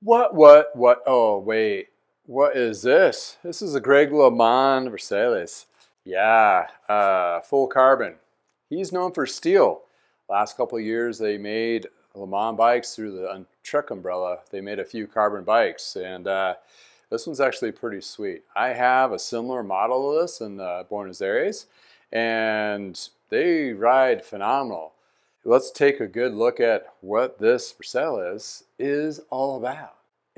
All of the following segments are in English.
What? Oh, wait. What is this? This is a Greg LeMond Versailles. Yeah, full carbon. He's known for steel. Last couple of years, they made LeMond bikes through the Trek umbrella. They made a few carbon bikes, and this one's actually pretty sweet. I have a similar model of this in Buenos Aires, and they ride phenomenal. Let's take a good look at what this Versailles is all about.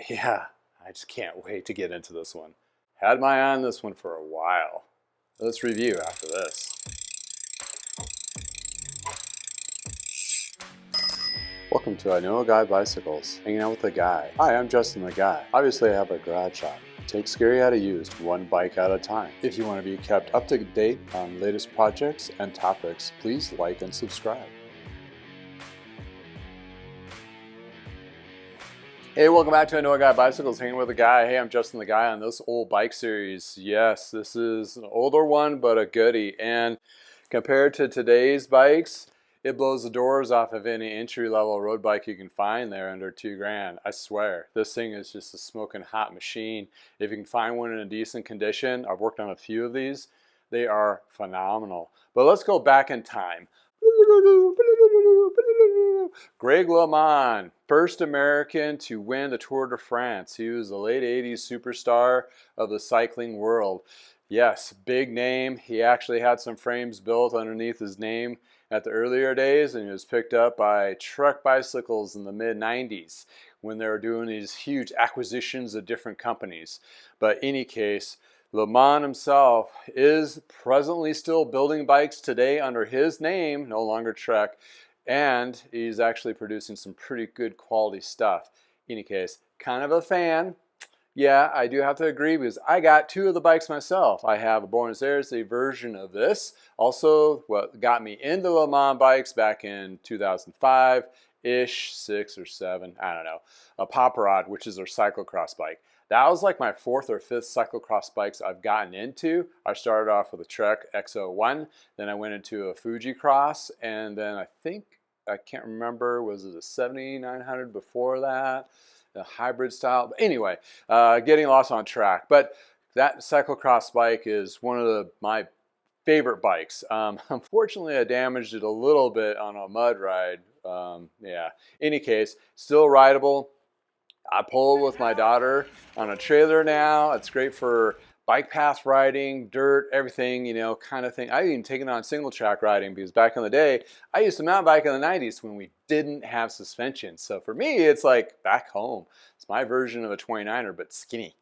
Yeah, I just can't wait to get into this one. Had my eye on this one for a while. Let's review after this. Welcome to I Know a Guy Bicycles, hanging out with a guy. Hi, I'm Justin the Guy. Obviously I have a garage shop. Take scary out of used, one bike at a time. If you want to be kept up to date on latest projects and topics, please like and subscribe. Hey, welcome back to I Know a Guy Bicycles, hanging with a guy. Hey, I'm Justin the Guy on this old bike series. Yes, this is an older one, but a goodie. And compared to today's bikes, it blows the doors off of any entry-level road bike you can find there under $2,000. I swear, this thing is just a smoking hot machine. If you can find one in a decent condition, I've worked on a few of these. They are phenomenal. But let's go back in time. Greg LeMond, first American to win the Tour de France. He was the late 80s superstar of the cycling world. Yes, big name. He actually had some frames built underneath his name at the earlier days, and he was picked up by Trek Bicycles in the mid-90s when they were doing these huge acquisitions of different companies. But in any case, LeMond himself is presently still building bikes today under his name, no longer Trek, and he's actually producing some pretty good quality stuff. In any case, kind of a fan. Yeah, I do have to agree because I got two of the bikes myself. I have a Buenos Aires version of this. Also, what got me into LeMond bikes back in 2005-ish, 6 or 7, I don't know. A Pop Rod, which is their cyclocross bike. That was like my 4th or 5th cyclocross bikes I've gotten into. I started off with a Trek X01, then I went into a Fuji Cross, and then I can't remember, was it a 7900 before that? A hybrid style. But anyway, getting lost on track. But that cyclocross bike is one of my favorite bikes. Unfortunately, I damaged it a little bit on a mud ride. Yeah. Any case, still rideable. I pull with my daughter on a trailer now. It's great for bike path riding, dirt, everything, kind of thing. I even taken on single track riding because back in the day, I used to mountain bike in the 90s when we didn't have suspension. So for me, it's like back home. It's my version of a 29er, but skinny.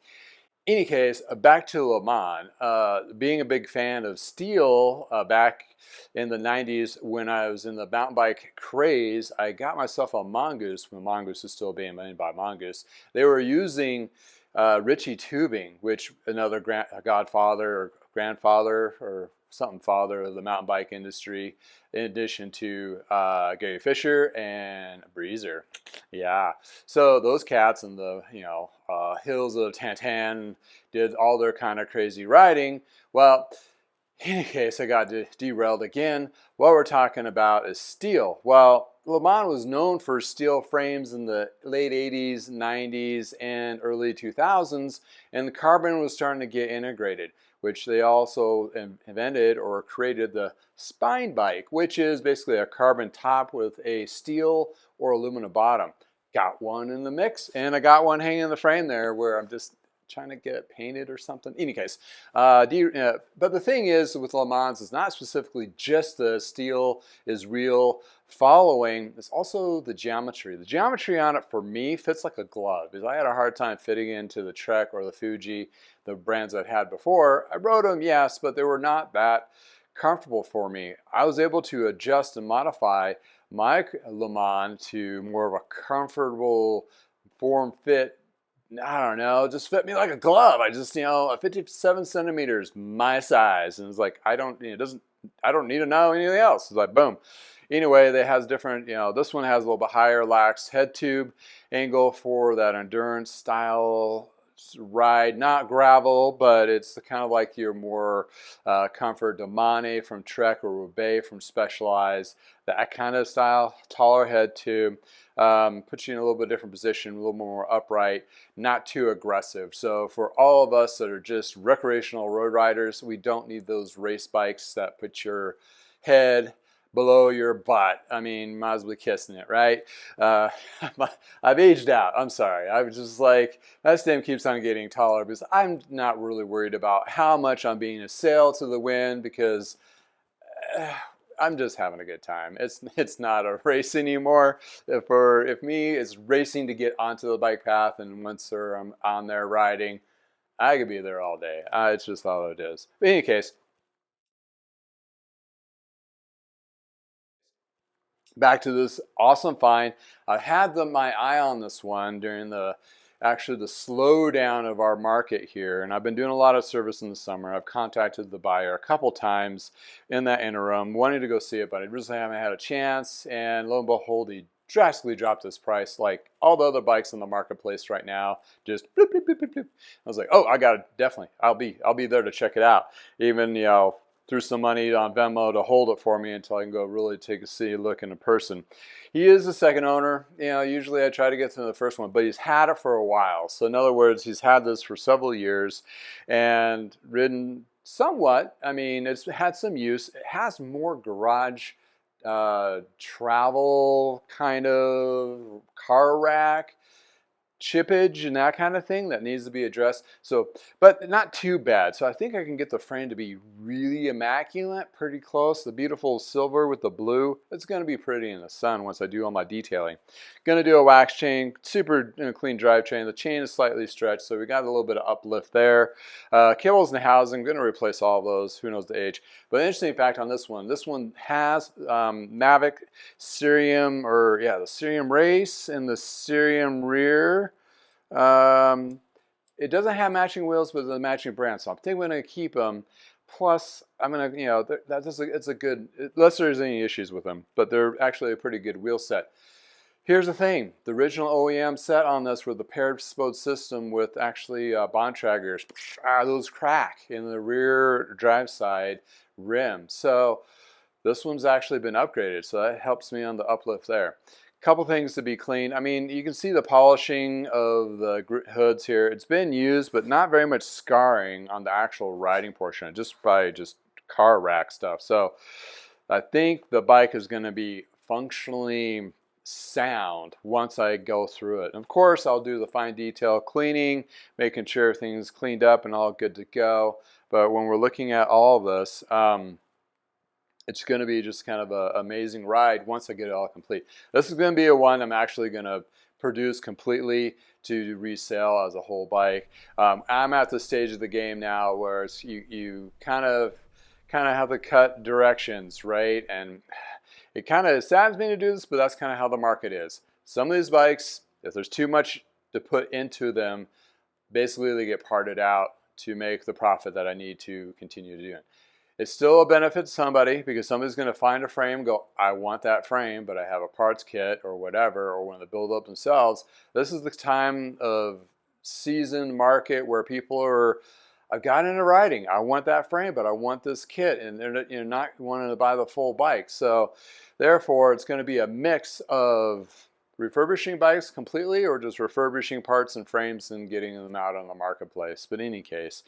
Any case, back to LeMond. Being a big fan of steel back in the 90s when I was in the mountain bike craze, I got myself a Mongoose when Mongoose is still being made by Mongoose. They were using Ritchie tubing, which another godfather or grandfather or something father of the mountain bike industry, in addition to Gary Fisher and Breezer. Yeah, so those cats in the hills of Tantan did all their kind of crazy riding. Well, in any case, I got derailed again. What we're talking about is steel. Well, LeMond was known for steel frames in the late 80s, 90s, and early 2000s, and the carbon was starting to get integrated, which they also invented or created the spine bike, which is basically a carbon top with a steel or aluminum bottom. Got one in the mix, and I got one hanging in the frame there where I'm just trying to get it painted or something. In any case, but the thing is with LeMond's, it's not specifically just the steel is real following, it's also the geometry. The geometry on it for me fits like a glove because I had a hard time fitting into the Trek or the Fuji, the brands I'd had before. I rode them, yes, but they were not that comfortable for me. I was able to adjust and modify my LeMond to more of a comfortable form fit. I don't know, just fit me like a glove. I just, 57 centimeters, my size. And it's like, I don't need to know anything else. It's like, boom. Anyway, they has different, this one has a little bit higher lax head tube angle for that endurance style ride, not gravel, but it's kind of like your more comfort Damane from Trek or Roubaix from Specialized, that kind of style. Taller head tube, puts you in a little bit different position, a little more upright, not too aggressive. So for all of us that are just recreational road riders, we don't need those race bikes that put your head below your butt. I mean, might as well be kissing it, right? Uh, I've aged out. I'm sorry. I was just like, that stem keeps on getting taller because I'm not really worried about how much I'm being assailed to the wind because I'm just having a good time. It's not a race anymore. If me, it's racing to get onto the bike path, and once I'm on there riding, I could be there all day. It's just all it is. But in any case, back to this awesome find. I've had my eye on this one during the slowdown of our market here, and I've been doing a lot of service in the summer. I've contacted the buyer a couple times in that interim, wanting to go see it, but I really haven't had a chance. And lo and behold, he drastically dropped his price, like all the other bikes in the marketplace right now. Just bloop, bloop, bloop, bloop, bloop. I was like, oh, I got it, definitely. I'll be there to check it out. Even threw some money on Venmo to hold it for me until I can go really take a look in person. He is the second owner. Usually I try to get to the first one, but he's had it for a while. So in other words, he's had this for several years and ridden somewhat. I mean, it's had some use. It has more garage travel kind of car rack chippage and that kind of thing that needs to be addressed. So, but not too bad. So I think I can get the frame to be really immaculate, pretty close. The beautiful silver with the blue. It's going to be pretty in the sun once I do all my detailing. Going to do a wax chain, super clean drivetrain. The chain is slightly stretched, so we got a little bit of uplift there. Cables in the housing, going to replace all of those. Who knows the age? But interesting fact on this one has Mavic Cerium, the Cerium race and the Cerium rear. It doesn't have matching wheels, but it's a matching brand, so I think I'm going to keep them. Plus, I'm going to, it's a good, unless there's any issues with them, but they're actually a pretty good wheel set. Here's the thing, the original OEM set on this with the paired spode system with actually Bontraggers, those crack in the rear drive side rim. So this one's actually been upgraded, so that helps me on the uplift there. Couple things to be cleaned. I mean, you can see the polishing of the hoods here. It's been used, but not very much scarring on the actual riding portion, just by car rack stuff. So I think the bike is going to be functionally sound once I go through it. And of course, I'll do the fine detail cleaning, making sure everything's cleaned up and all good to go. But when we're looking at all of this, it's going to be just kind of an amazing ride once I get it all complete. This is going to be a one I'm actually going to produce completely to resell as a whole bike. I'm at the stage of the game now where it's, you kind of have to cut directions, right? And it kind of saddens me to do this, but that's kind of how the market is. Some of these bikes, if there's too much to put into them, basically they get parted out to make the profit that I need to continue to do it. It's still a benefit to somebody because somebody's going to find a frame and go, I want that frame, but I have a parts kit or whatever, or when they build up themselves. This is the time of season market where people are, I've got into riding. I want that frame, but I want this kit, and they're not wanting to buy the full bike. So therefore, it's going to be a mix of refurbishing bikes completely or just refurbishing parts and frames and getting them out on the marketplace. But in any case,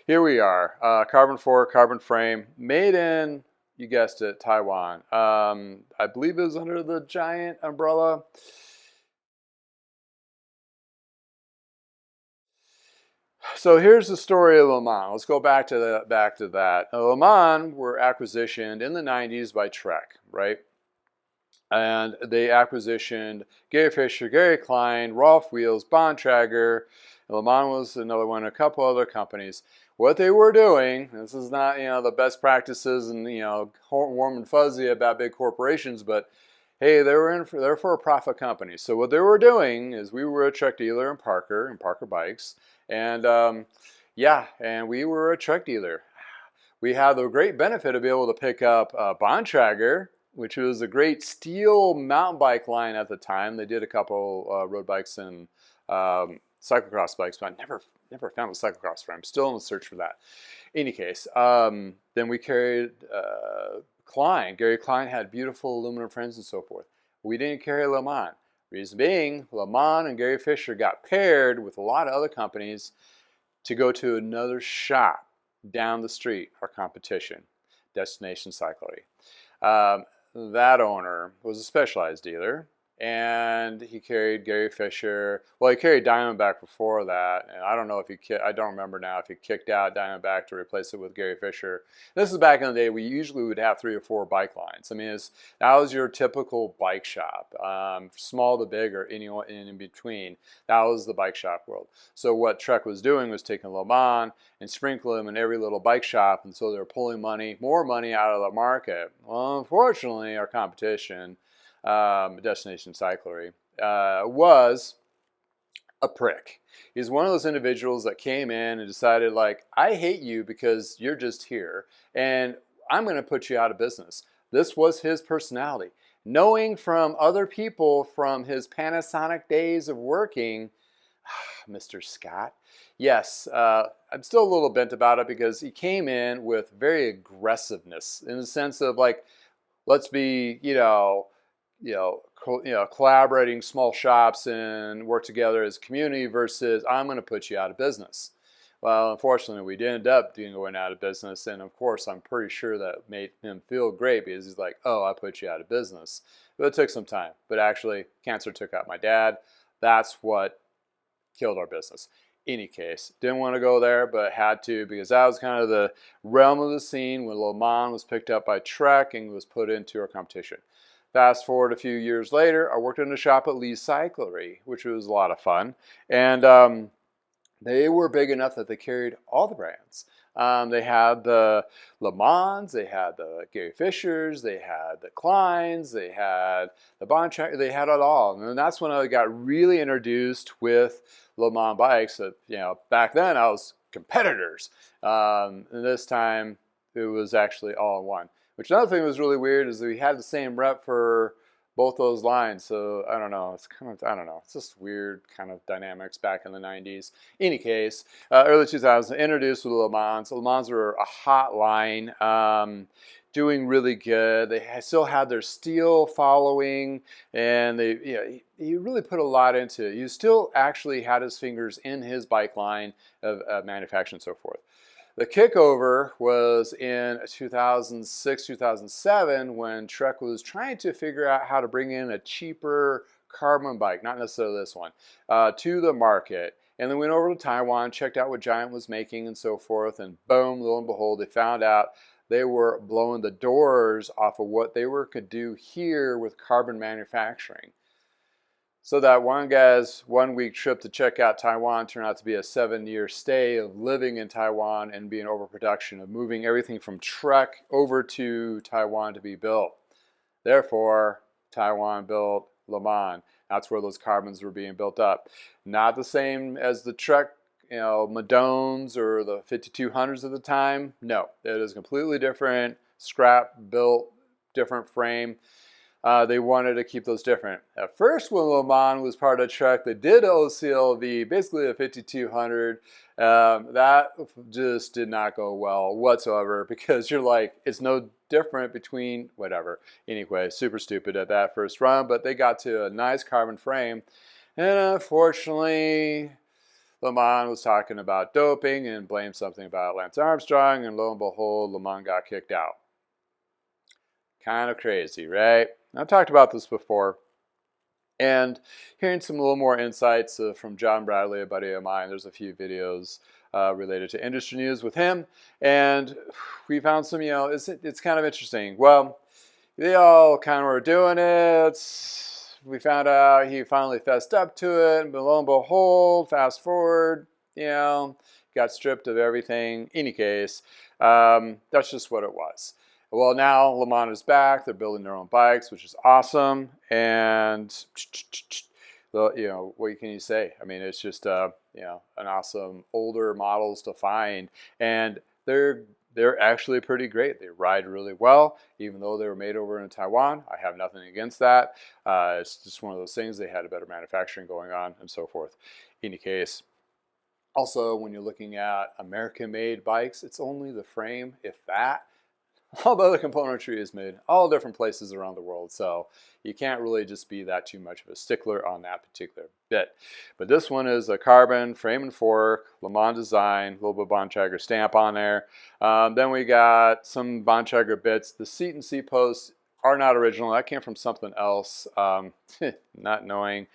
here we are, carbon fork, carbon frame, made in, you guessed it, Taiwan. I believe it was under the Giant umbrella. So here's the story of LeMond. Let's go back to that. LeMond were acquisitioned in the 90s by Trek, right? And they acquisitioned Gary Fisher, Gary Klein, Rolf Wheels, Bontrager. LeMond was another one, a couple other companies. What they were doing, this is not, the best practices and, warm and fuzzy about big corporations, but hey, they're for a profit company. So what they were doing is we were a Trek dealer in Parker Bikes. And and we were a Trek dealer. We had the great benefit of being able to pick up Bontrager, which was a great steel mountain bike line at the time. They did a couple road bikes and cyclocross bikes, but I never found a cyclocross frame. Still in the search for that. Any case, then we carried Klein. Gary Klein had beautiful aluminum frames and so forth. We didn't carry LeMond. Reason being, LeMond and Gary Fisher got paired with a lot of other companies to go to another shop down the street, our competition, Destination Cyclery. That owner was a Specialized dealer, and he carried Gary Fisher. Well, he carried Diamondback before that, and I don't know if I don't remember now if he kicked out Diamondback to replace it with Gary Fisher. This is back in the day. We usually would have 3 or 4 bike lines. I mean, that was your typical bike shop, small to big or anyone in between. That was the bike shop world. So what Trek was doing was taking LeMond and sprinkling them in every little bike shop, and so they were pulling more money out of the market. Well, unfortunately, our competition, Destination Cyclery, was a prick. He's one of those individuals that came in and decided, like, I hate you because you're just here, and I'm going to put you out of business. This was his personality. Knowing from other people from his Panasonic days of working, Mr. Scott, yes, I'm still a little bent about it because he came in with very aggressiveness in the sense of, like, let's be, collaborating small shops and work together as a community versus I'm going to put you out of business. Well, unfortunately, we did end up going out of business, and of course, I'm pretty sure that made him feel great because he's like, oh, I put you out of business. But it took some time. But actually, cancer took out my dad. That's what killed our business. Any case, didn't want to go there, but had to because that was kind of the realm of the scene when LeMond was picked up by Trek and was put into our competition. Fast forward a few years later, I worked in a shop at Lee's Cyclery, which was a lot of fun. And they were big enough that they carried all the brands. They had the LeMonds, they had the Gary Fishers, they had the Kleins, they had the Bontrac, they had it all. And that's when I got really introduced with LeMond bikes. Back then I was competitors. And this time it was actually all in one. Which another thing that was really weird is that we had the same rep for both those lines. So I don't know. It's just weird kind of dynamics back in the 90s. Any case, early 2000s, introduced with LeMonds. LeMonds were a hot line, doing really good. They still had their steel following, and he really put a lot into it. He still actually had his fingers in his bike line of manufacturing and so forth. The kickover was in 2006, 2007 when Trek was trying to figure out how to bring in a cheaper carbon bike, not necessarily this one, to the market. And then went over to Taiwan, checked out what Giant was making and so forth, and boom, lo and behold, they found out they were blowing the doors off of what they could do here with carbon manufacturing. So that one guy's 1-week trip to check out Taiwan turned out to be a 7-year stay of living in Taiwan and being overproduction of moving everything from Trek over to Taiwan to be built. Therefore, Taiwan built LeMond. That's where those carbons were being built up. Not the same as the Trek, Madones or the 5200s at the time. No, it is completely different. Scrap built, different frame. They wanted to keep those different. At first, when LeMond was part of Trek, they did OCLV, basically a 5200. That just did not go well whatsoever because you're like, it's no different between whatever. Anyway, super stupid at that first run, but they got to a nice carbon frame. And unfortunately, LeMond was talking about doping and blamed something about Lance Armstrong, and lo and behold, LeMond got kicked out. Kind of crazy, right? I've talked about this before, and hearing some little more insights from John Bradley, a buddy of mine. There's a few videos related to industry news with him, and we found some, it's kind of interesting. Well, they all kind of were doing it. We found out he finally fessed up to it, but lo and behold, fast forward, got stripped of everything. Any case, that's just what it was. Well, now LeMond is back. They're building their own bikes, which is awesome. And what can you say? I mean, it's just an awesome older models to find, and they're actually pretty great. They ride really well, even though they were made over in Taiwan. I have nothing against that. It's just one of those things. They had a better manufacturing going on and so forth. In any case, Also, when you're looking at American-made bikes, it's only the frame, if that. All the other componentry is made all different places around the world, so you can't really just be that too much of a stickler on that particular bit. But this one is a carbon frame and fork, LeMond design, a little bit of Bontrager stamp on there. Then we got some Bontrager bits. The seat and seat posts are not original. That came from something else. Not knowing.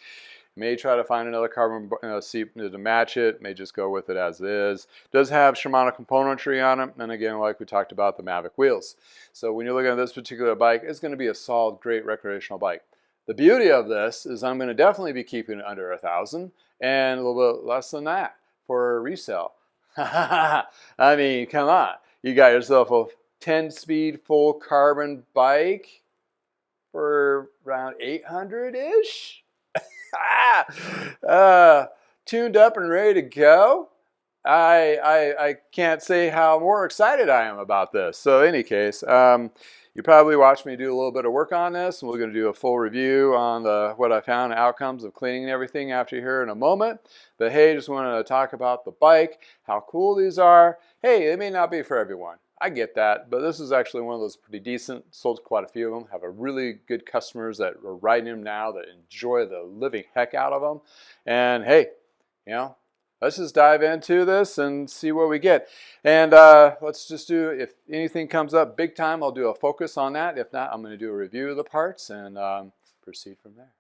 May try to find another carbon seat to match it. May just go with it as is. Does have Shimano componentry on it. And again, like we talked about, the Mavic wheels. So when you're looking at this particular bike, it's going to be a solid, great recreational bike. The beauty of this is I'm going to definitely be keeping it under 1,000 and a little bit less than that for resale. I mean, come on. You got yourself a 10-speed full carbon bike for around 800-ish. Tuned up and ready to go. I can't say how more excited I am about this. So in any case, you probably watched me do a little bit of work on this, and we're going to do a full review on what I found, outcomes of cleaning and everything after here in a moment. But hey, just wanted to talk about the bike, how cool these are. Hey, it may not be for everyone. I get that, but this is actually one of those pretty decent. Sold quite a few of them. Have a really good customers that are riding them now that enjoy the living heck out of them. And hey, you know, let's just dive into this and see what we get. And let's just do, if anything comes up big time, I'll do a focus on that. If not, I'm going to do a review of the parts and proceed from there.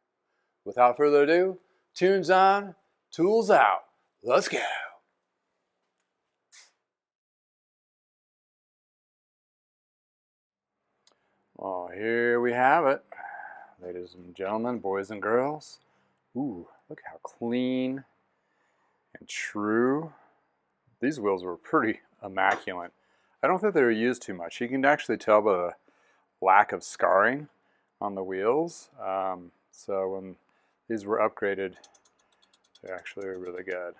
Without further ado, tunes on, tools out. Let's go. Well, here we have it, ladies and gentlemen, boys and girls. Ooh, look how clean and true. These wheels were pretty immaculate. I don't think they were used too much. You can actually tell by the lack of scarring on the wheels. So when these were upgraded, they actually were really good.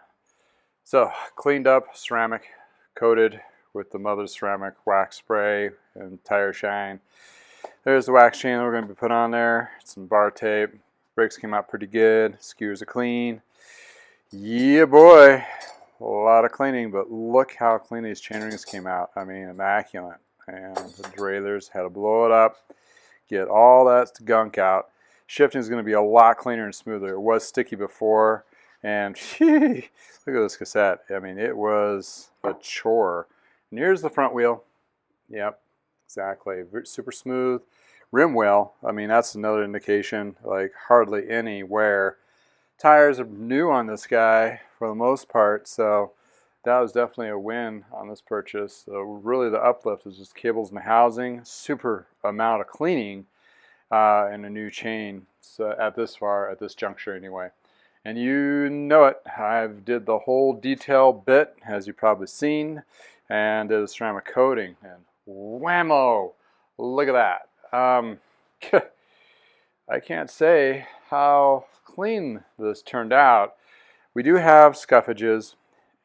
So cleaned up, ceramic coated with the mother ceramic wax spray and tire shine. There's the wax chain that we're going to be put on there. Some bar tape. Brakes came out pretty good. Skewers are clean. Yeah, boy. A lot of cleaning, but look how clean these chainrings came out. I mean, immaculate. And the derailleurs had to blow it up, get all that gunk out. Shifting is going to be a lot cleaner and smoother. It was sticky before, and look at this cassette. I mean, it was a chore. And here's the front wheel. Yep, exactly. Super smooth. Rim well. I mean, that's another indication, like hardly any wear. Tires are new on this guy for the most part, so that was definitely a win on this purchase. So really the uplift is just cables and housing, super amount of cleaning, and a new chain. So at this juncture anyway. And you know it, I've did the whole detail bit, as you've probably seen, and did a ceramic coating, and whammo, look at that. I can't say how clean this turned out. We do have scuffages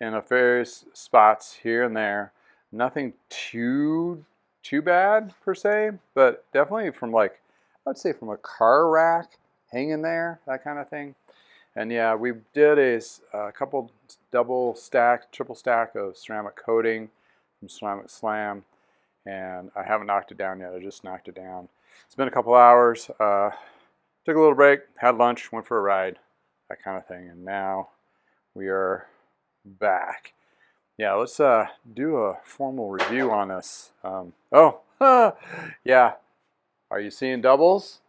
in various spots here and there. Nothing too bad per se, but definitely from I'd say from a car rack hanging there, that kind of thing. And yeah, we did a couple double stack, triple stack of ceramic coating from Ceramic Slam, and I haven't knocked it down yet. I just knocked it down. It's been a couple hours. Took a little break, had lunch, went for a ride, that kind of thing, and now we are back. Yeah, let's do a formal review on this. Yeah, are you seeing doubles?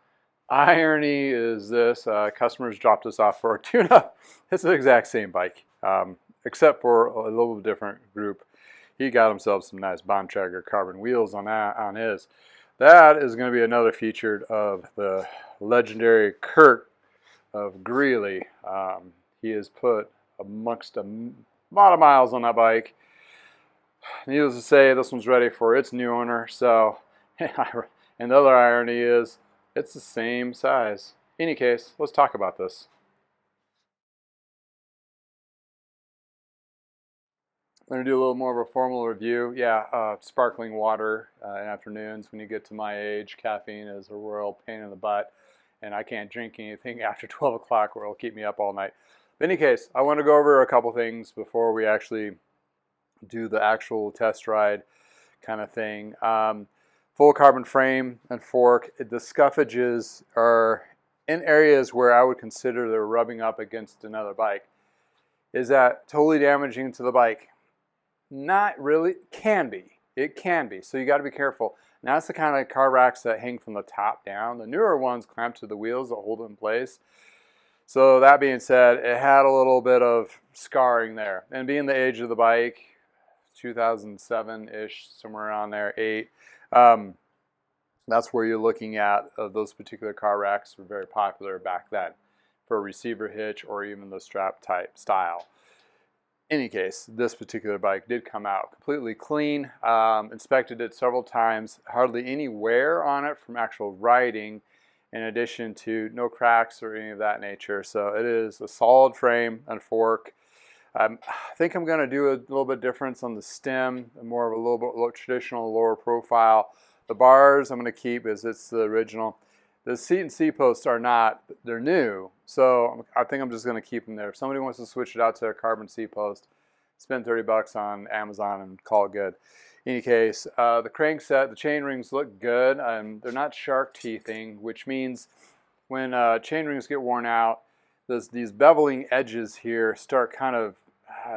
Irony is this, customers dropped us off for a tune-up. It's the exact same bike, except for a little different group. He got himself some nice Bontrager carbon wheels on his. That is going to be another feature of the legendary Kurt of Greeley. He has put amongst a lot of miles on that bike. Needless to say, this one's ready for its new owner. So, and the other irony is, it's the same size. In any case, let's talk about this. I'm going to do a little more of a formal review. Yeah, sparkling water in afternoons. When you get to my age, caffeine is a real pain in the butt, and I can't drink anything after 12 o'clock or it'll keep me up all night. In any case, I want to go over a couple things before we actually do the actual test ride kind of thing. Full carbon frame and fork. The scuffages are in areas where I would consider they're rubbing up against another bike. Is that totally damaging to the bike? Not really. Can be. It can be. So you got to be careful. Now that's the kind of car racks that hang from the top down. The newer ones clamp to the wheels that hold it in place. So that being said, it had a little bit of scarring there. And being the age of the bike, 2007-ish, somewhere around there, 8. That's where you're looking at. Those particular car racks were very popular back then for a receiver hitch or even the strap type style. In any case, this particular bike did come out completely clean. Inspected it several times, hardly any wear on it from actual riding, in addition to no cracks or any of that nature. So it is a solid frame and fork. I think I'm going to do a little bit difference on the stem, more of a little bit traditional lower profile. The bars I'm going to keep as it's the original. The seat and seat posts are not, they're new, so I think I'm just going to keep them there. If somebody wants to switch it out to a carbon seat post, spend 30 bucks on Amazon and call it good. In any case, the crankset, the chain rings look good. They're not shark teething, which means when chain rings get worn out, these beveling edges here start kind of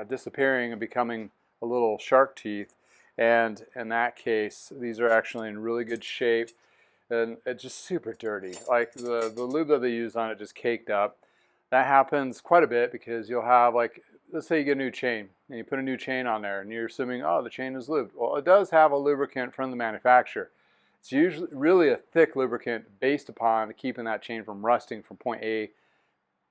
disappearing and becoming a little shark teeth. And in that case, these are actually in really good shape. And it's just super dirty. Like the lube that they use on it just caked up. That happens quite a bit because you'll have, like, let's say you get a new chain and you put a new chain on there and you're assuming, oh, the chain is lubed. Well, it does have a lubricant from the manufacturer. It's usually really a thick lubricant based upon keeping that chain from rusting from point A,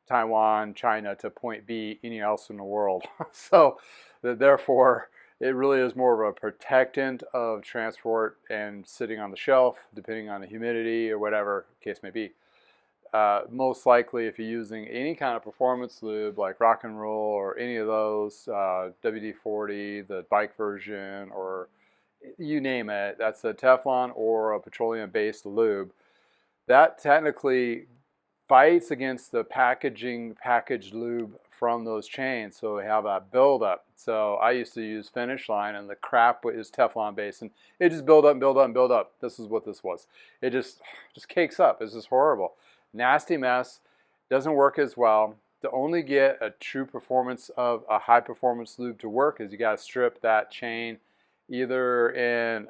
Taiwan, China, to point B, anywhere else in the world. So therefore, it really is more of a protectant of transport and sitting on the shelf, depending on the humidity or whatever the case may be. Most likely, if you're using any kind of performance lube like Rock and Roll or any of those, WD-40, the bike version, or you name it, that's a Teflon or a petroleum-based lube. That technically fights against the packaged lube from those chains, so we have that buildup. So I used to use Finish Line, and the crap is Teflon based, and it just build up and build up and build up. This is what this was. It just cakes up. It's just horrible. Nasty mess. Doesn't work as well. To only get a true performance of a high performance lube to work is you got to strip that chain either in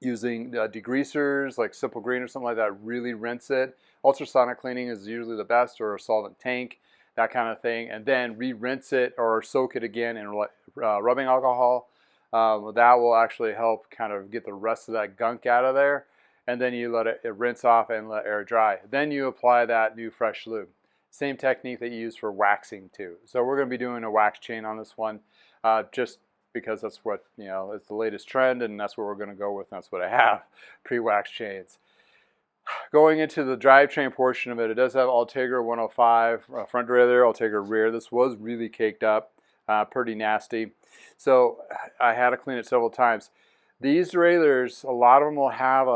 using degreasers like Simple Green or something like that. Really rinse it. Ultrasonic cleaning is usually the best, or a solvent tank, that kind of thing, and then re-rinse it or soak it again in rubbing alcohol. That will actually help kind of get the rest of that gunk out of there, and then you let it rinse off and let air dry. Then you apply that new fresh lube. Same technique that you use for waxing too. So we're going to be doing a wax chain on this one, just because that's what, it's the latest trend, and that's what we're going to go with, and that's what I have, pre-wax chains. Going into the drivetrain portion of it, it does have Ultegra 105 front derailleur, Ultegra rear. This was really caked up, pretty nasty. So I had to clean it several times. These derailleurs, a lot of them will have,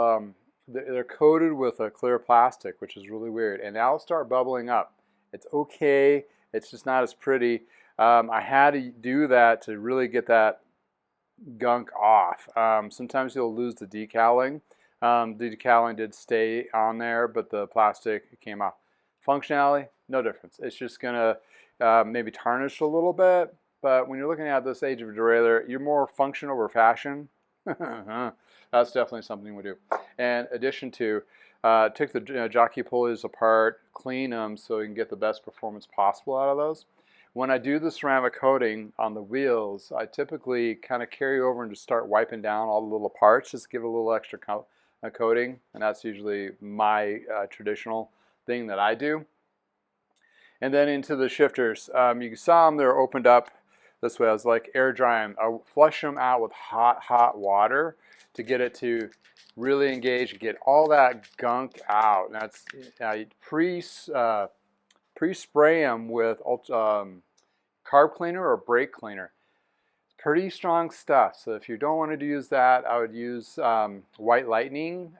they're coated with a clear plastic, which is really weird. And that'll start bubbling up. It's okay, it's just not as pretty. I had to do that to really get that gunk off. Sometimes you'll lose the decaling. The decaling did stay on there, but the plastic came off. Functionality, no difference. It's just going to maybe tarnish a little bit, but when you're looking at this age of derailleur, you're more function over fashion. That's definitely something we do. In addition to, took the jockey pulleys apart, clean them so you can get the best performance possible out of those. When I do the ceramic coating on the wheels, I typically kind of carry over and just start wiping down all the little parts, just give it a little extra coating, and that's usually my traditional thing that I do. And then into the shifters, you saw them, they're opened up this way. I was like air dry them. I flush them out with hot water to get it to really engage and get all that gunk out. And that's pre-spray them with carb cleaner or brake cleaner. Pretty strong stuff. So if you don't want to use that, I would use White Lightning.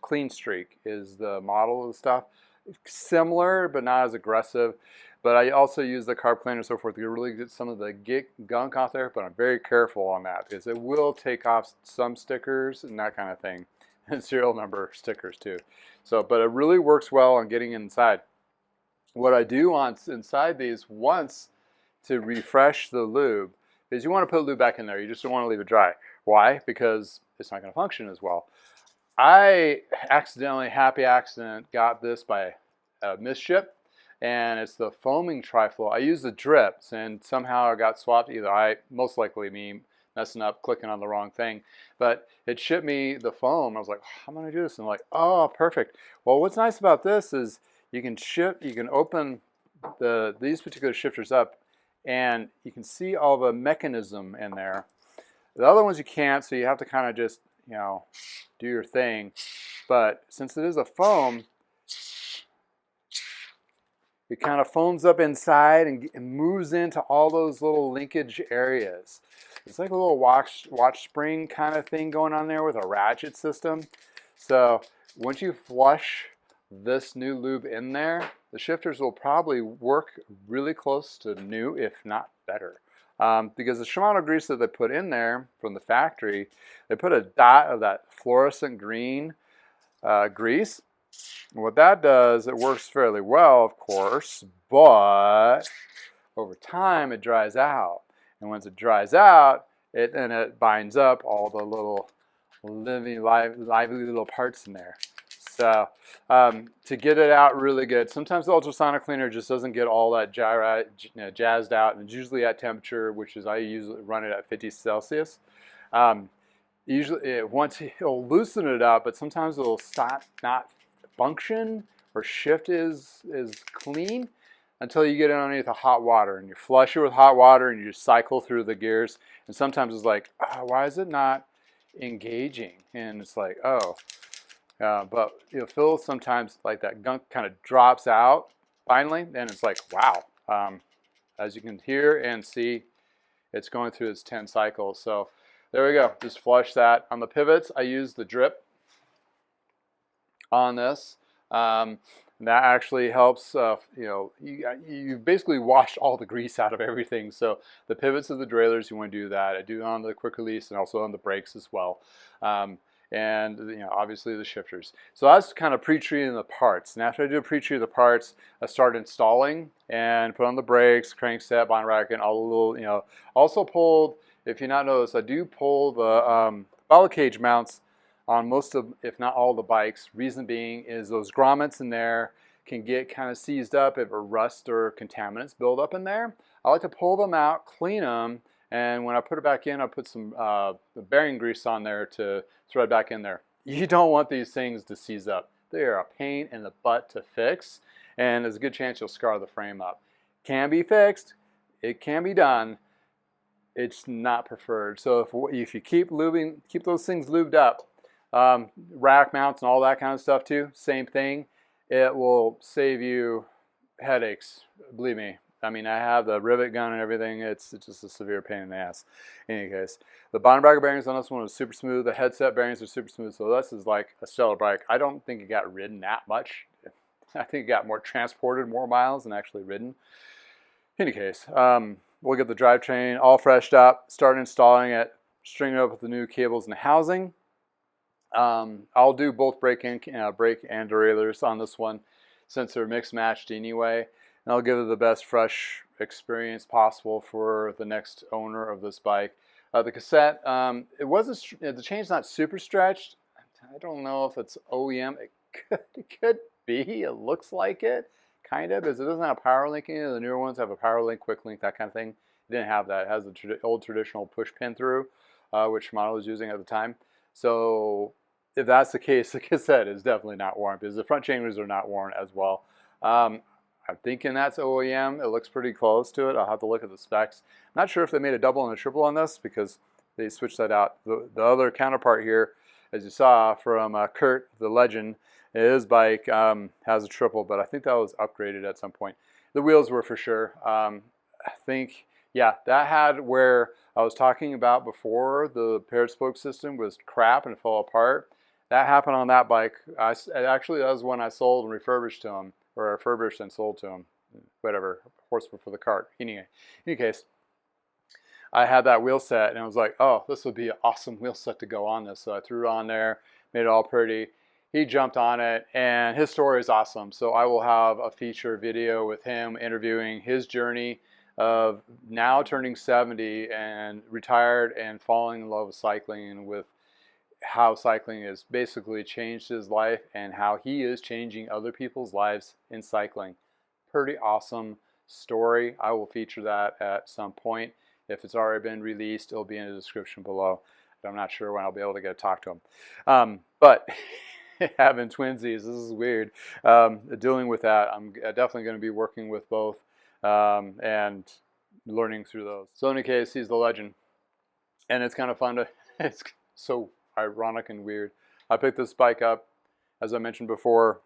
Clean Streak is the model of the stuff. Similar, but not as aggressive. But I also use the carb cleaner and so forth to really get some of the gunk off there, but I'm very careful on that because it will take off some stickers and that kind of thing, and serial number stickers too. So, but it really works well on getting inside. What I do on inside these once to refresh the lube is you want to put lube back in there. You just don't want to leave it dry. Why? Because it's not going to function as well. I accidentally, happy accident, got this by misship. And it's the foaming trifle. I use the drips, and somehow I got swapped. Either most likely me messing up, clicking on the wrong thing, but it shipped me the foam. I was like, how am I gonna do this? And I'm like, oh, perfect. Well, what's nice about this is you can open these particular shifters up, and you can see all the mechanism in there. The other ones you can't, so you have to kind of just, you know, do your thing. But since it is a foam, it kind of foams up inside and moves into all those little linkage areas. It's like a little watch spring kind of thing going on there with a ratchet system. So once you flush this new lube in there, the shifters will probably work really close to new, if not better. Because the Shimano grease that they put in there from the factory, they put a dot of that fluorescent green grease. And what that does, it works fairly well, of course, but over time it dries out. And once it dries out, it binds up all the little lively little parts in there. So to get it out really good, sometimes the ultrasonic cleaner just doesn't get all that jazzed out, and it's usually at temperature, which is I usually run it at 50 Celsius. Usually, once it'll loosen it up, but sometimes it'll not function or shift is clean until you get it underneath the hot water, and you flush it with hot water and you just cycle through the gears, and sometimes it's like, oh, why is it not engaging? And it's like, oh, but you'll feel sometimes like that gunk kind of drops out finally, and it's like, wow. As you can hear and see, it's going through its 10 cycles. So there we go, just flush that. On the pivots, I use the drip on this. That actually helps, you basically washed all the grease out of everything. So the pivots of the derailleurs, you want to do that. I do it on the quick release and also on the brakes as well. And obviously the shifters. So that's kind of pre-treating the parts. And after I do pre-treat the parts, I start installing and put on the brakes, crankset, bond bracket, all the little, also pulled, if you not noticed, I do pull the bottle cage mounts on most of, if not all the bikes. Reason being is those grommets in there can get kind of seized up if a rust or contaminants build up in there. I like to pull them out, clean them, and when I put it back in, I put some bearing grease on there to thread back in there. You don't want these things to seize up. They are a pain in the butt to fix, and there's a good chance you'll scar the frame up. Can be fixed, it can be done. It's not preferred. So if you keep those things lubed up, rack mounts and all that kind of stuff too, same thing. It will save you headaches, believe me. I mean, I have the rivet gun and everything. It's just a severe pain in the ass. In any case, the bottom bracket bearings on this one was super smooth. The headset bearings are super smooth. So this is like a stellar bike. I don't think it got ridden that much. I think it got more transported, more miles than actually ridden. In any case, we'll get the drivetrain all freshed up, start installing it, string it up with the new cables and the housing. I'll do both brake and derailleurs on this one since they're mixed matched anyway. And I'll give it the best fresh experience possible for the next owner of this bike. The cassette, the chain's not super stretched. I don't know if it's OEM. It could be. It looks like it, kind of, because it doesn't have power linking. The newer ones have a power link, quick link, that kind of thing. It didn't have that. It has the old traditional push pin through, which Shimano was using at the time. So if that's the case, the cassette is definitely not worn because the front chain rings are not worn as well. I'm thinking that's OEM. It looks pretty close to it. I'll have to look at the specs. I'm not sure if they made a double and a triple on this because they switched that out. The other counterpart here, as you saw from Kurt, the legend, his bike has a triple, but I think that was upgraded at some point. The wheels were for sure. I think, yeah, that had where I was talking about before, the paired spoke system was crap and it fell apart. That happened on that bike. Actually, that was when I sold and refurbished to him, or refurbished and sold to him, whatever, horsepower for the cart. Any case, I had that wheel set, and I was like, oh, this would be an awesome wheel set to go on this. So I threw it on there, made it all pretty. He jumped on it, and his story is awesome. So I will have a feature video with him interviewing his journey of now turning 70 and retired and falling in love with cycling, and with how cycling has basically changed his life and how he is changing other people's lives in cycling. Pretty awesome story. I will feature that at some point. If it's already been released, it'll be in the description below. I'm not sure when I'll be able to get to talk to him. But having twinsies, this is weird. Dealing with that, I'm definitely going to be working with both and learning through those. So in any case, he's the legend. And it's kind of fun to, it's so ironic and weird. I picked this bike up, as I mentioned before,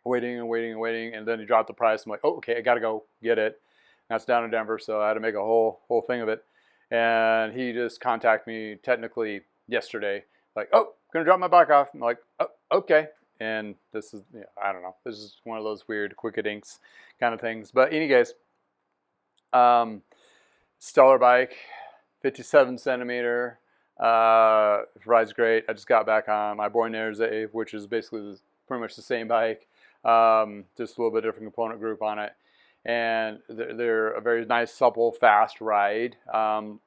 waiting and waiting and waiting, and then he dropped the price. I'm like, oh, okay, I got to go get it. That's down in Denver, so I had to make a whole thing of it. And he just contacted me technically yesterday, like, oh, gonna drop my bike off. I'm like, oh, okay. And this is, I don't know, this is one of those weird quick-a-dinks kind of things. But in any case, stellar bike, 57 centimeter, rides great. I just got back on my Boyne-Versailles, which is basically pretty much the same bike, just a little bit different component group on it. And they're a very nice, supple, fast ride,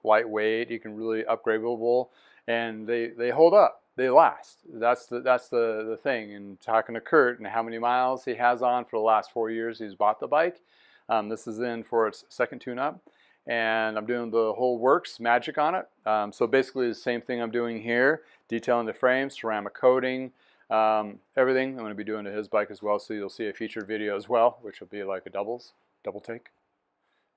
lightweight. You can really upgradable, and they hold up. They last. That's the thing. And talking to Kurt and how many miles he has on for the last 4 years he's bought the bike. This is in for its second tune-up, and I'm doing the whole works magic on it. So basically the same thing I'm doing here, detailing the frame, ceramic coating, everything I'm going to be doing to his bike as well. So you'll see a featured video as well, which will be like a double take.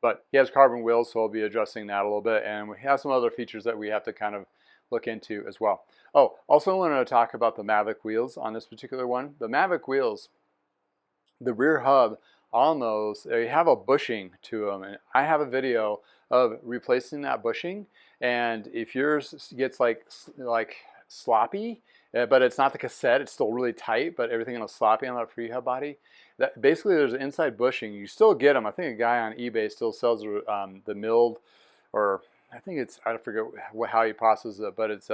But he has carbon wheels, so I'll be adjusting that a little bit, and we have some other features that we have to kind of look into as well. Oh, also wanted to talk about the Mavic wheels on this particular one. The Mavic wheels, the rear hub on those, they have a bushing to them, and I have a video of replacing that bushing. And if yours gets like sloppy, but it's not the cassette, it's still really tight, but everything is sloppy on that free hub body. That basically there's an inside bushing. You still get them. I think a guy on eBay still sells the milled, or I think it's, I forget how he processes it, but it's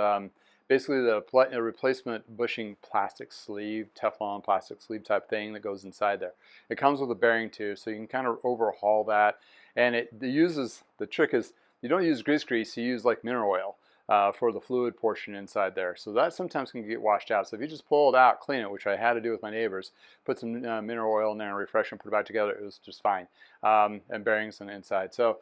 basically the replacement bushing plastic sleeve, Teflon plastic sleeve type thing that goes inside there. It comes with a bearing too, so you can kind of overhaul that. And it uses, the trick is you don't use grease, you use like mineral oil for the fluid portion inside there. So that sometimes can get washed out. So if you just pull it out, clean it, which I had to do with my neighbors, put some mineral oil in there and refresh and put it back together, it was just fine. And bearings on the inside. So,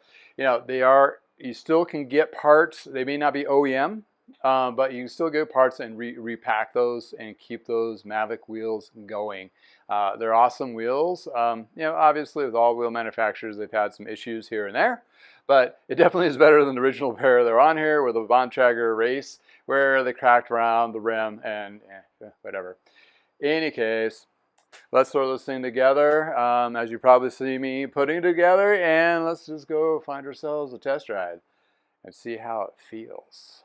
you still can get parts. They may not be OEM, but you can still get parts and repack those and keep those Mavic wheels going. They're awesome wheels. Obviously with all wheel manufacturers, they've had some issues here and there, but it definitely is better than the original pair that are on here with the Bontrager Race, where they cracked around the rim and whatever. In any case, let's throw this thing together, as you probably see me putting it together, and let's just go find ourselves a test ride and see how it feels.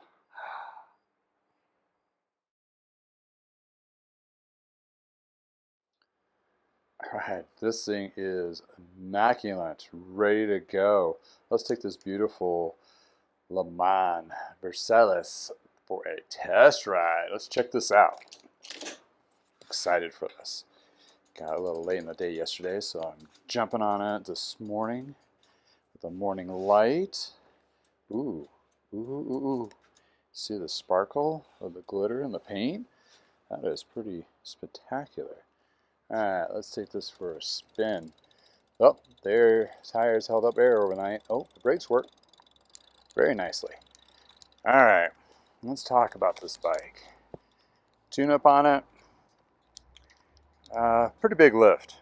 All right, this thing is immaculate, ready to go. Let's take this beautiful LeMond Versailles for a test ride. Let's check this out. Excited for this. Got a little late in the day yesterday, so I'm jumping on it this morning with the morning light. Ooh, ooh, ooh, ooh. See the sparkle of the glitter and the paint? That is pretty spectacular. Alright, let's take this for a spin. Oh, their tires held up air overnight. Oh, the brakes work very nicely. Alright, let's talk about this bike. Tune up on it. Pretty big lift.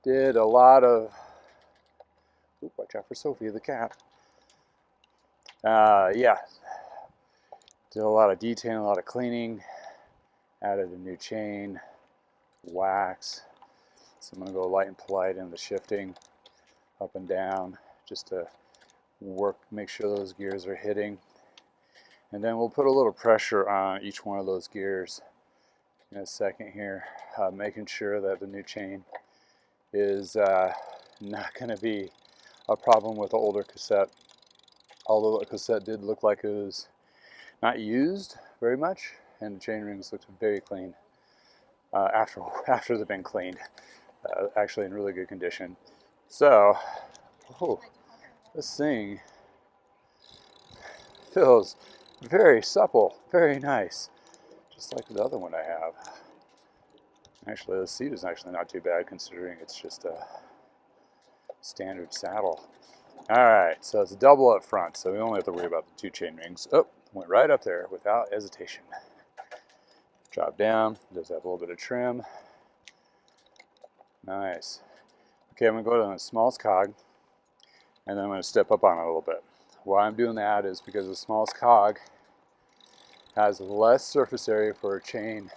Did a lot of... Ooh, watch out for Sophie the cat. Yeah. Did a lot of detailing, a lot of cleaning. Added a new chain. Wax. So I'm going to go light and polite in the shifting up and down just to make sure those gears are hitting. And then we'll put a little pressure on each one of those gears in a second here, making sure that the new chain is not going to be a problem with the older cassette. Although the cassette did look like it was not used very much, and the chain rings looked very clean after they've been cleaned, actually in really good condition. So, oh, this thing feels very supple, very nice, just like the other one I have. Actually, the seat is actually not too bad considering it's just a standard saddle. All right, so it's a double up front, so we only have to worry about the two chain rings. Oh, went right up there without hesitation. Drop down, does have a little bit of trim. Nice. Okay, I'm gonna go to the smallest cog, and then I'm gonna step up on it a little bit. Why I'm doing that is because the smallest cog has less surface area for a chain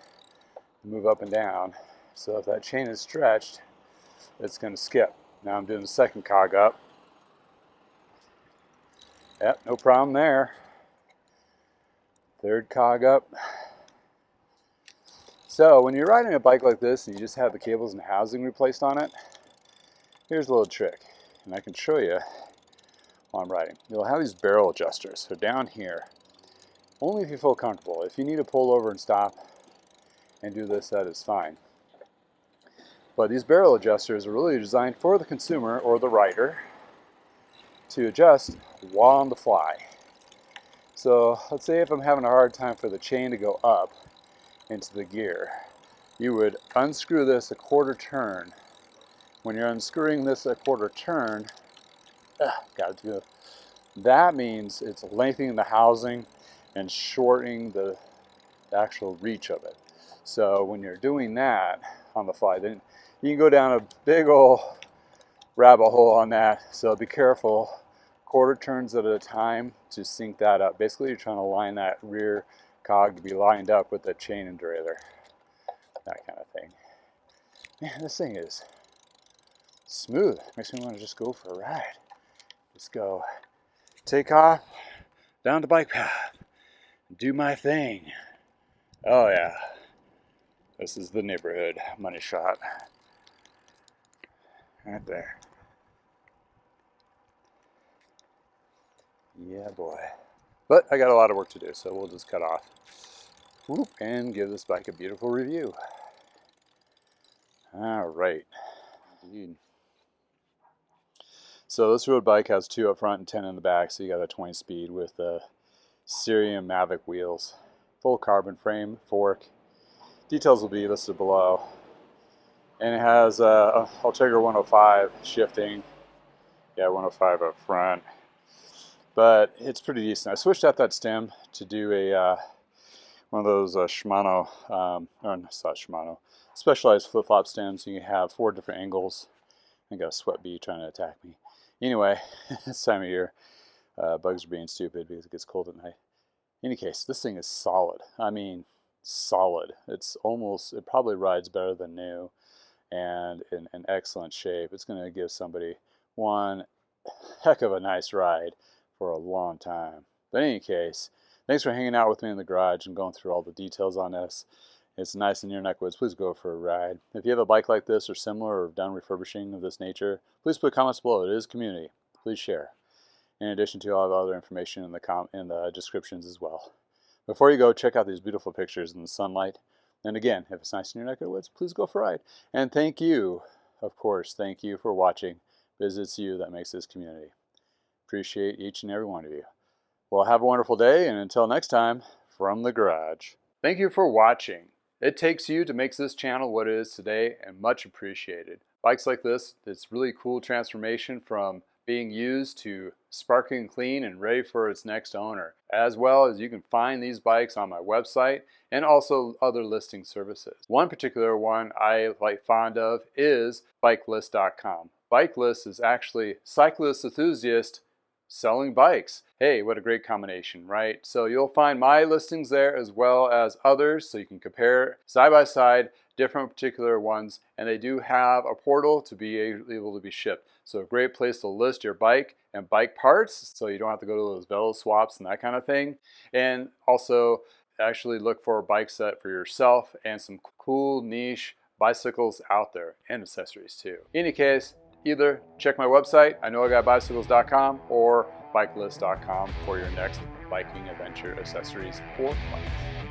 to move up and down. So if that chain is stretched, it's gonna skip. Now I'm doing the second cog up. Yep, no problem there. Third cog up. So when you're riding a bike like this and you just have the cables and housing replaced on it, here's a little trick, and I can show you while I'm riding. You'll have these barrel adjusters. So down here, only if you feel comfortable. If you need to pull over and stop and do this, that is fine. But these barrel adjusters are really designed for the consumer or the rider to adjust while on the fly. So let's say if I'm having a hard time for the chain to go up into the gear, you would unscrew this a quarter turn. When you're unscrewing this a quarter turn, that means it's lengthening the housing and shortening the actual reach of it. So when you're doing that on the fly, then you can go down a big old rabbit hole on that. So be careful, quarter turns at a time to sync that up. Basically, you're trying to line that rear cog to be lined up with the chain and derailleur, that kind of thing. Man, this thing is smooth. Makes me want to just go for a ride. Just go take off down the bike path, do my thing. Oh yeah, this is the neighborhood money shot right there. Yeah, boy. But I got a lot of work to do, so we'll just cut off. Whoop, and give this bike a beautiful review. All right. Indeed. So this road bike has 2 up front and 10 in the back, so you got a 20 speed with the Cerium Mavic wheels. Full carbon frame, fork. Details will be listed below. And it has a Ultegra 105 shifting. Yeah, 105 up front. But it's pretty decent. I switched out that stem to do a one of those Shimano, or not Shimano, specialized flip-flop stems. You can have 4 different angles. I got a sweat bee trying to attack me. Anyway, this time of year, bugs are being stupid because it gets cold at night. In any case, this thing is solid. I mean, solid. It probably rides better than new and in excellent shape. It's going to give somebody one heck of a nice ride for a long time. But in any case, thanks for hanging out with me in the garage and going through all the details on this. It's nice in your neck of woods. Please go for a ride. If you have a bike like this or similar or done refurbishing of this nature, please put comments below. It is community. Please share. In addition to all the other information in the descriptions as well. Before you go, check out these beautiful pictures in the sunlight. And again, if it's nice in your neck of the woods, please go for a ride. And thank you, of course, thank you for watching. Because it's you that makes this community. Appreciate each and every one of you. Well, have a wonderful day, and until next time, from the garage. Thank you for watching. It takes you to make this channel what it is today, and much appreciated. Bikes like this, it's really cool transformation from being used to sparkling clean and ready for its next owner. As well as you can find these bikes on my website and also other listing services. One particular one I like fond of is bikelist.com. Bikelist is actually cyclist enthusiast selling bikes. Hey, what a great combination, right? So you'll find my listings there as well as others, so you can compare side by side different particular ones, and they do have a portal to be able to be shipped. So a great place to list your bike and bike parts, so you don't have to go to those velo swaps and that kind of thing. And also actually look for a bike set for yourself and some cool niche bicycles out there and accessories too. In any case, either check my website, iknowaguybicycles.com, or bikelist.com for your next biking adventure accessories or bikes.